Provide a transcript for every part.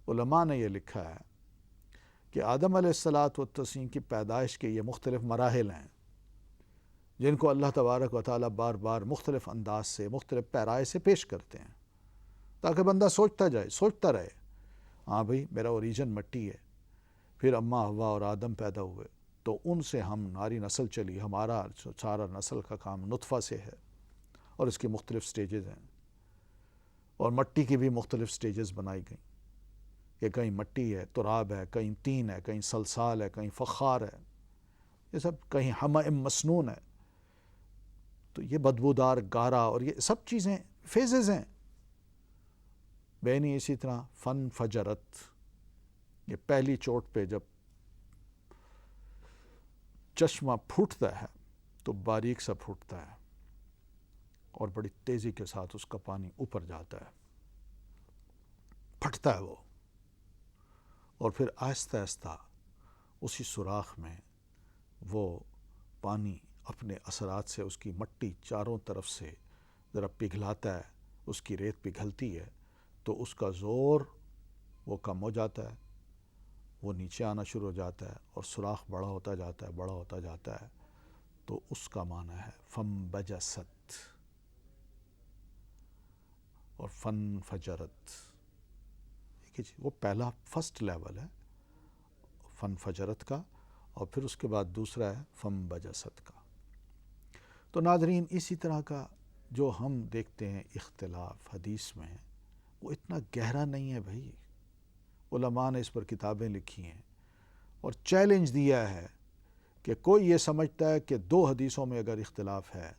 علماء نے یہ لکھا ہے کہ آدم علیہ الصلاۃ والتسلیم کی پیدائش کے یہ مختلف مراحل ہیں جن کو اللہ تبارک و تعالیٰ بار بار مختلف انداز سے مختلف پیرائے سے پیش کرتے ہیں تاکہ بندہ سوچتا رہے ہاں بھئی میرا اوریجن مٹی ہے، پھر اماں حوا اور آدم پیدا ہوئے تو ان سے ہم ناری نسل چلی، ہمارا سارا نسل کا کام نطفہ سے ہے اور اس کی مختلف سٹیجز ہیں، اور مٹی کی بھی مختلف سٹیجز بنائی گئیں کہ کہیں مٹی ہے، تراب ہے، کہیں طین ہے، کہیں صلصال ہے، کہیں فخار ہے، یہ سب کہیں حمأ مسنون ہے، تو یہ بدبودار گارا اور یہ سب چیزیں فیزز ہیں۔ بینی اسی طرح فن فجرت، یہ پہلی چوٹ پہ جب چشمہ پھوٹتا ہے تو باریک سا پھوٹتا ہے اور بڑی تیزی کے ساتھ اس کا پانی اوپر جاتا ہے، پھٹتا ہے وہ، اور پھر آہستہ آہستہ اسی سوراخ میں وہ پانی اپنے اثرات سے اس کی مٹی چاروں طرف سے ذرا پگھلاتا ہے، اس کی ریت پگھلتی ہے تو اس کا زور وہ کم ہو جاتا ہے، وہ نیچے آنا شروع ہو جاتا ہے اور سوراخ بڑا ہوتا جاتا ہے تو اس کا معنی ہے فم بجست اور فن فجرت۔ وہ پہلا فرسٹ لیول ہے فن فجرت کا، اور پھر اس کے بعد دوسرا ہے فم بجست کا۔ تو ناظرین، اسی طرح کا جو ہم دیکھتے ہیں اختلاف حدیث میں وہ اتنا گہرا نہیں ہے بھائی، علماء نے اس پر کتابیں لکھی ہیں اور چیلنج دیا ہے کہ کوئی یہ سمجھتا ہے کہ دو حدیثوں میں اگر اختلاف ہے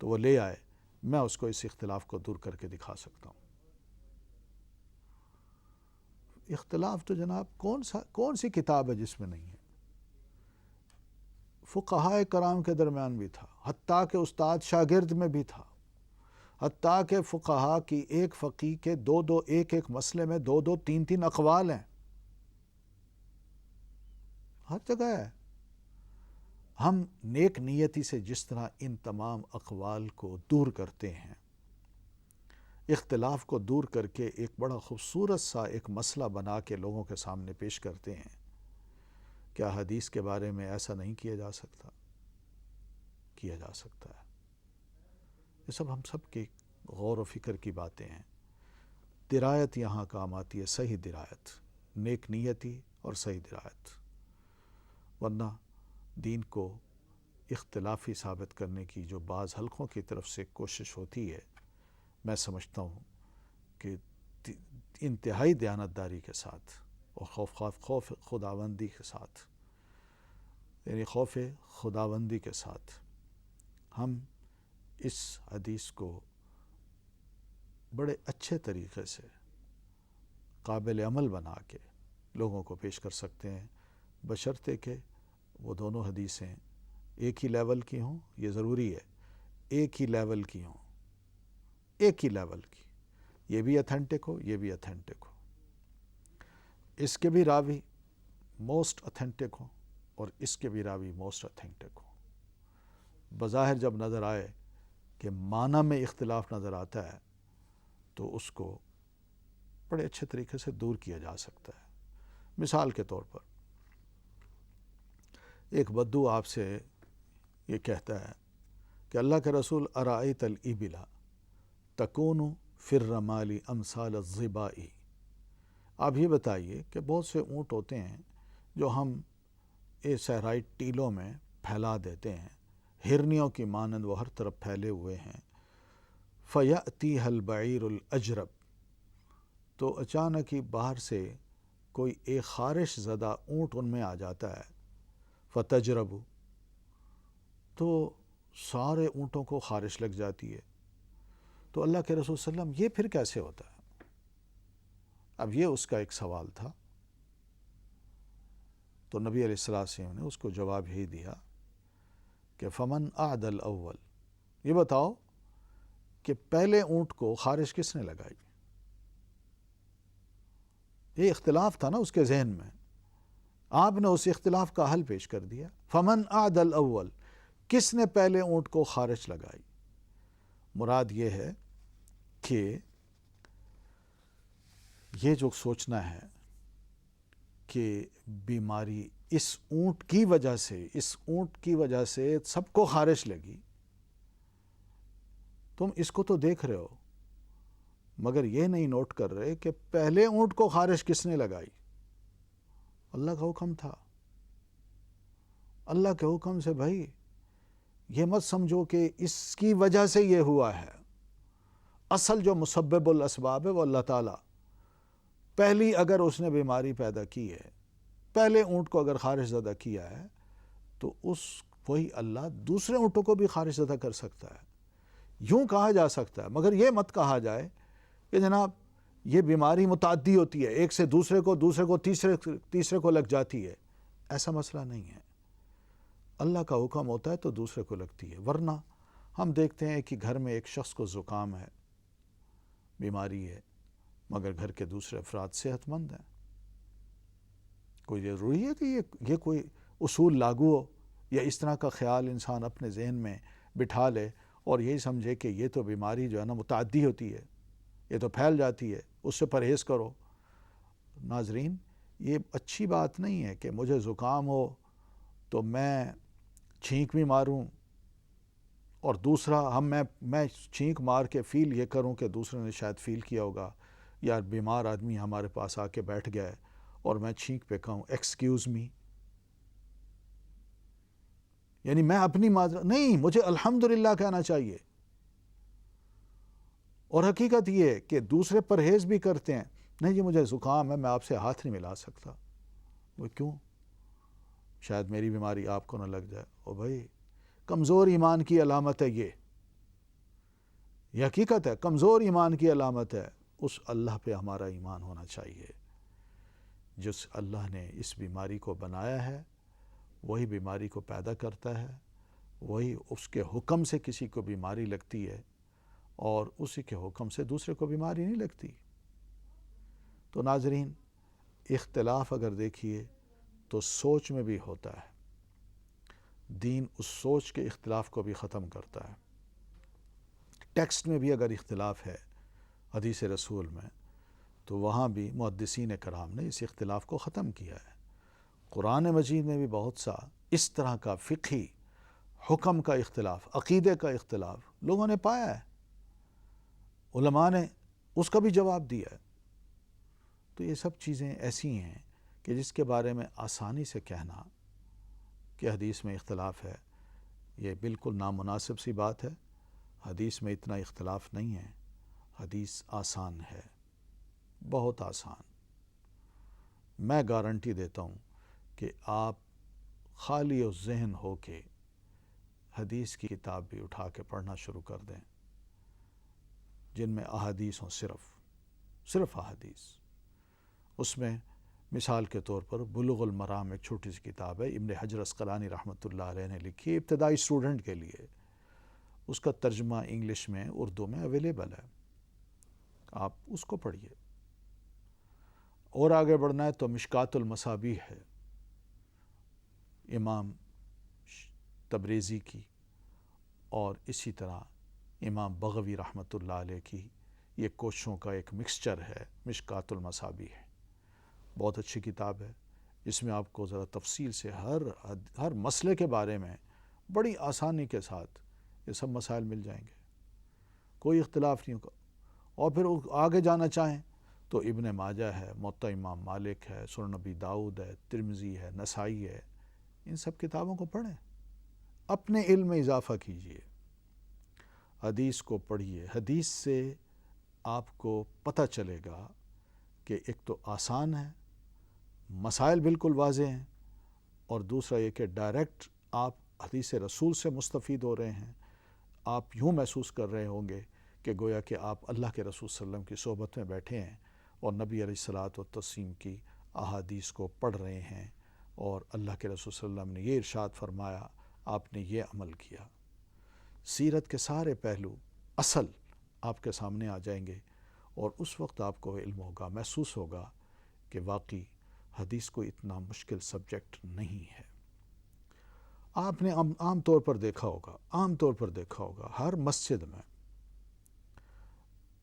تو وہ لے آئے، میں اس کو اس اختلاف کو دور کر کے دکھا سکتا ہوں۔ اختلاف تو جناب کون سی کتاب ہے جس میں نہیں ہے؟ فقہائے کرام کے درمیان بھی تھا، حتیٰ کہ استاد شاگرد میں بھی تھا، حتیٰ کہ فقہا کی ایک فقیہ کے ایک مسئلے میں دو تین اقوال ہیں، ہر جگہ ہے۔ ہم نیک نیتی سے جس طرح ان تمام اقوال کو دور کرتے ہیں، اختلاف کو دور کر کے ایک بڑا خوبصورت سا ایک مسئلہ بنا کے لوگوں کے سامنے پیش کرتے ہیں، کیا حدیث کے بارے میں ایسا نہیں کیا جا سکتا؟ کیا جا سکتا ہے۔ یہ سب ہم سب کی غور و فکر کی باتیں ہیں۔ درایت یہاں کام آتی ہے، صحیح درایت، نیک نیتی اور صحیح درایت، ورنہ دین کو اختلافی ثابت کرنے کی جو بعض حلقوں کی طرف سے کوشش ہوتی ہے، میں سمجھتا ہوں کہ انتہائی دیانتداری کے ساتھ اور خوف خداوندی کے ساتھ، یعنی خوف خداوندی کے ساتھ ہم اس حدیث کو بڑے اچھے طریقے سے قابل عمل بنا کے لوگوں کو پیش کر سکتے ہیں، بشرطے کہ وہ دونوں حدیثیں ایک ہی لیول کی ہوں۔ یہ ضروری ہے، ایک ہی لیول کی ہوں، ایک ہی لیول کی، یہ بھی اتھینٹک ہو، یہ بھی اتھینٹک ہو، اس کے بھی راوی موسٹ اتھینٹک ہوں اور اس کے بھی راوی موسٹ اتھینٹک ہوں۔ بظاہر جب نظر آئے کہ معنی میں اختلاف نظر آتا ہے تو اس کو بڑے اچھے طریقے سے دور کیا جا سکتا ہے۔ مثال کے طور پر ایک بدو آپ سے یہ کہتا ہے کہ اللہ کے رسول ارائیت الابل تکون فی الرمال امثال الظباء، آپ یہ بتائیے کہ بہت سے اونٹ ہوتے ہیں جو ہم صحرائی ٹیلوں میں پھیلا دیتے ہیں، ہرنیوں کی مانند وہ ہر طرف پھیلے ہوئے ہیں، فیأتیھا البعیر الاجرب، تو اچانک ہی باہر سے کوئی ایک خارش زدہ اونٹ ان میں آ جاتا ہے، فتجرب، تو سارے اونٹوں کو خارش لگ جاتی ہے۔ تو اللہ کے رسول صلی اللہ علیہ وسلم یہ پھر کیسے ہوتا ہے؟ اب یہ اس کا ایک سوال تھا، تو نبی علیہ السلام نے اس کو جواب ہی دیا کہ فمن اعد الاول، یہ بتاؤ کہ پہلے اونٹ کو خارش کس نے لگائی؟ یہ اختلاف تھا نا اس کے ذہن میں، آپ نے اس اختلاف کا حل پیش کر دیا۔ فمن اعد الاول، کس نے پہلے اونٹ کو خارش لگائی؟ مراد یہ ہے کہ یہ جو سوچنا ہے کہ بیماری اس اونٹ کی وجہ سے سب کو خارش لگی. تم اس کو تو دیکھ رہے ہو مگر یہ نہیں نوٹ کر رہے کہ پہلے اونٹ کو خارش کس نے لگائی؟ اللہ کا حکم تھا. اللہ کے حکم سے بھائی یہ مت سمجھو کہ اس کی وجہ سے یہ ہوا ہے. اصل جو مسبب الاسباب ہے وہ اللہ تعالیٰ. پہلی اگر اس نے بیماری پیدا کی ہے، پہلے اونٹ کو اگر خارش زدہ کیا ہے تو وہی اللہ دوسرے اونٹوں کو بھی خارش زدہ کر سکتا ہے. یوں کہا جا سکتا ہے، مگر یہ مت کہا جائے کہ جناب یہ بیماری متعدی ہوتی ہے، ایک سے دوسرے کو تیسرے کو لگ جاتی ہے. ایسا مسئلہ نہیں ہے. اللہ کا حکم ہوتا ہے تو دوسرے کو لگتی ہے. ورنہ ہم دیکھتے ہیں کہ گھر میں ایک شخص کو زکام ہے، بیماری ہے، مگر گھر کے دوسرے افراد صحت مند ہیں. کوئی ضروری ہے کہ یہ کوئی اصول لاگو ہو یا اس طرح کا خیال انسان اپنے ذہن میں بٹھا لے اور یہی سمجھے کہ یہ تو بیماری جو ہے نا متعدی ہوتی ہے، یہ تو پھیل جاتی ہے، اس سے پرہیز کرو. ناظرین، یہ اچھی بات نہیں ہے کہ مجھے زکام ہو تو میں چھینک بھی ماروں اور دوسرا میں چھینک مار کے فیل یہ کروں کہ دوسرے نے شاید فیل کیا ہوگا، یا بیمار آدمی ہمارے پاس آ کے بیٹھ گئے اور میں چھینک پہ کہوں ایکسکیوز می. یعنی میں اپنی معذرت نہیں، مجھے الحمدللہ کہنا چاہیے. اور حقیقت یہ ہے کہ دوسرے پرہیز بھی کرتے ہیں. نہیں جی مجھے زکام ہے، میں آپ سے ہاتھ نہیں ملا سکتا. وہ کیوں؟ شاید میری بیماری آپ کو نہ لگ جائے. او بھائی، کمزور ایمان کی علامت ہے یہ حقیقت ہے، کمزور ایمان کی علامت ہے. اس اللہ پہ ہمارا ایمان ہونا چاہیے جس اللہ نے اس بیماری کو بنایا ہے، وہی بیماری کو پیدا کرتا ہے، وہی اس کے حکم سے کسی کو بیماری لگتی ہے اور اسی کے حکم سے دوسرے کو بیماری نہیں لگتی. تو ناظرین، اختلاف اگر دیکھیے تو سوچ میں بھی ہوتا ہے. دین اس سوچ کے اختلاف کو بھی ختم کرتا ہے. ٹیکسٹ میں بھی اگر اختلاف ہے حدیث رسول میں تو وہاں بھی محدثین کرام نے اس اختلاف کو ختم کیا ہے. قرآن مجید میں بھی بہت سا اس طرح کا فقہی حکم کا اختلاف، عقیدے کا اختلاف لوگوں نے پایا ہے، علماء نے اس کا بھی جواب دیا ہے. تو یہ سب چیزیں ایسی ہیں کہ جس کے بارے میں آسانی سے کہنا کہ حدیث میں اختلاف ہے، یہ بالکل نامناسب سی بات ہے. حدیث میں اتنا اختلاف نہیں ہے. حدیث آسان ہے، بہت آسان. میں گارنٹی دیتا ہوں کہ آپ خالی و ذہن ہو کے حدیث کی کتاب بھی اٹھا کے پڑھنا شروع کر دیں جن میں احادیث ہوں، صرف احادیث. اس میں مثال کے طور پر بلوغ المرام ایک چھوٹی سی کتاب ہے، ابن حجر عسقلانی رحمۃ اللہ علیہ نے لکھی، ابتدائی اسٹوڈنٹ کے لیے. اس کا ترجمہ انگلش میں، اردو میں اویلیبل ہے، آپ اس کو پڑھیے. اور آگے بڑھنا ہے تو مشکات المصابیح ہے امام تبریزی کی، اور اسی طرح امام بغوی رحمۃ اللہ علیہ کی. یہ کوششوں کا ایک مکسچر ہے مشکات المصابیح. بہت اچھی کتاب ہے. اس میں آپ کو ذرا تفصیل سے ہر مسئلے کے بارے میں بڑی آسانی کے ساتھ یہ سب مسائل مل جائیں گے، کوئی اختلاف نہیں ہوگا. اور پھر آگے جانا چاہیں تو ابن ماجہ ہے، موطا امام مالک ہے، سنن نبی داؤد ہے، ترمذی ہے، نسائی ہے. ان سب کتابوں کو پڑھیں، اپنے علم میں اضافہ کیجیے، حدیث کو پڑھیے. حدیث سے آپ کو پتہ چلے گا کہ ایک تو آسان ہے، مسائل بالکل واضح ہیں، اور دوسرا یہ کہ ڈائریکٹ آپ حدیث رسول سے مستفید ہو رہے ہیں. آپ یوں محسوس کر رہے ہوں گے کہ گویا کہ آپ اللہ کے رسول صلی اللہ علیہ وسلم کی صحبت میں بیٹھے ہیں اور نبی علیہ الصلاۃ والتسلیم کی احادیث کو پڑھ رہے ہیں، اور اللہ کے رسول صلی اللہ علیہ وسلم نے یہ ارشاد فرمایا، آپ نے یہ عمل کیا. سیرت کے سارے پہلو اصل آپ کے سامنے آ جائیں گے، اور اس وقت آپ کو علم ہوگا، محسوس ہوگا کہ واقعی حدیث کو اتنا مشکل سبجیکٹ نہیں ہے. آپ نے عام طور پر دیکھا ہوگا ہر مسجد میں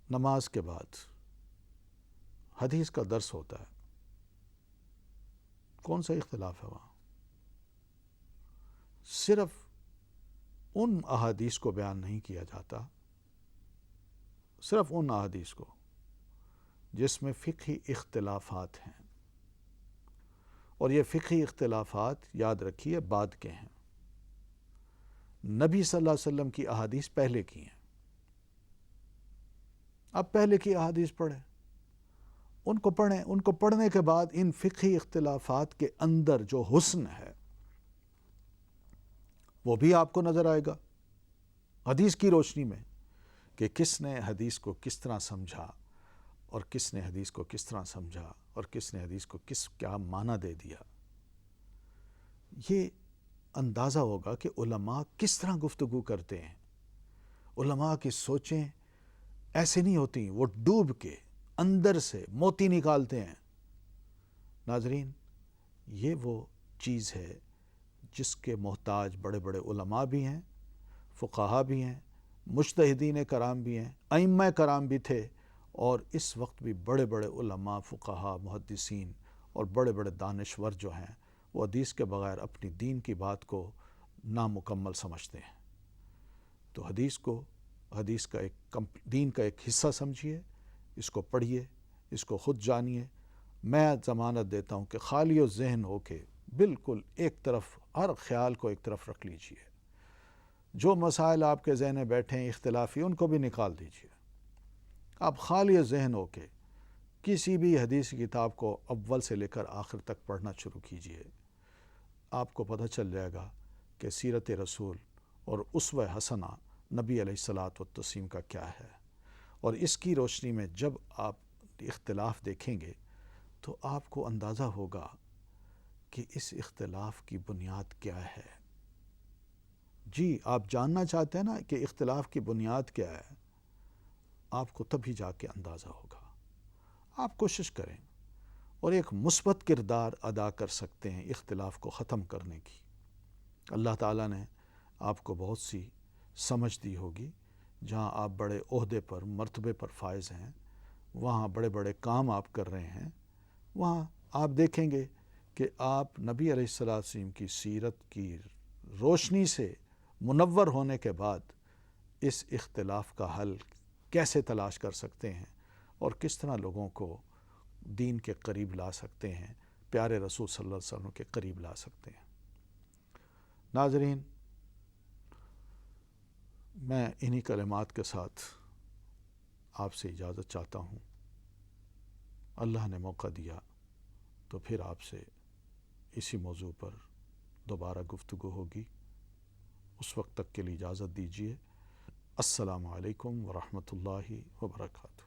نماز کے بعد حدیث کا درس ہوتا ہے. کون سا اختلاف ہے وہاں؟ صرف ان احادیث کو بیان نہیں کیا جاتا، صرف ان احادیث کو جس میں فقہی اختلافات ہیں، اور یہ فقہی اختلافات یاد رکھیے بعد کے ہیں، نبی صلی اللہ علیہ وسلم کی احادیث پہلے کی ہیں۔ اب پہلے کی احادیث پڑھیں، ان کو پڑھیں، ان کو پڑھنے کے بعد ان فقہی اختلافات کے اندر جو حسن ہے وہ بھی آپ کو نظر آئے گا حدیث کی روشنی میں، کہ کس نے حدیث کو کس طرح سمجھا اور کس نے حدیث کو کس طرح سمجھا اور کس نے حدیث کو کیا معنی دے دیا۔ یہ اندازہ ہوگا کہ علماء کس طرح گفتگو کرتے ہیں۔ علماء کی سوچیں ایسے نہیں ہوتی، وہ ڈوب کے اندر سے موتی نکالتے ہیں۔ ناظرین، یہ وہ چیز ہے جس کے محتاج بڑے بڑے علماء بھی ہیں، فقہاء بھی ہیں، مجتہدین کرام بھی ہیں، ائمہ کرام بھی تھے، اور اس وقت بھی بڑے بڑے علماء، فقہاء، محدثین اور بڑے بڑے دانشور جو ہیں وہ حدیث کے بغیر اپنی دین کی بات کو نامکمل سمجھتے ہیں۔ تو حدیث کا دین کا ایک حصہ سمجھیے، اس کو پڑھیے، اس کو خود جانیے۔ میں ضمانت دیتا ہوں کہ خالی و ذہن ہو کے بالکل ایک طرف ہر خیال کو ایک طرف رکھ لیجئے، جو مسائل آپ کے ذہن میں بیٹھے ہیں اختلافی ان کو بھی نکال دیجئے۔ آپ خالی ذہن ہو کے کسی بھی حدیث کتاب کو اول سے لے کر آخر تک پڑھنا شروع کیجئے، آپ کو پتہ چل جائے گا کہ سیرت رسول اور اسوہ حسنہ نبی علیہ الصلاۃ والتسلیم کا کیا ہے، اور اس کی روشنی میں جب آپ اختلاف دیکھیں گے تو آپ کو اندازہ ہوگا کہ اس اختلاف کی بنیاد کیا ہے۔ جی، آپ جاننا چاہتے ہیں نا کہ اختلاف کی بنیاد کیا ہے، آپ کو تبھی جا کے اندازہ ہوگا۔ آپ کوشش کریں اور ایک مثبت کردار ادا کر سکتے ہیں اختلاف کو ختم کرنے کی۔ اللہ تعالیٰ نے آپ کو بہت سی سمجھ دی ہوگی، جہاں آپ بڑے عہدے پر، مرتبے پر فائز ہیں، وہاں بڑے بڑے کام آپ کر رہے ہیں، وہاں آپ دیکھیں گے کہ آپ نبی علیہ السلام کی سیرت کی روشنی سے منور ہونے کے بعد اس اختلاف کا حل کیسے تلاش کر سکتے ہیں اور کس طرح لوگوں کو دین کے قریب لا سکتے ہیں، پیارے رسول صلی اللہ علیہ وسلم کے قریب لا سکتے ہیں۔ ناظرین، میں انہی کلمات کے ساتھ آپ سے اجازت چاہتا ہوں۔ اللہ نے موقع دیا تو پھر آپ سے اسی موضوع پر دوبارہ گفتگو ہوگی۔ اس وقت تک کے لیے اجازت دیجیے۔ السلام علیکم ورحمۃ اللہ وبرکاتہ۔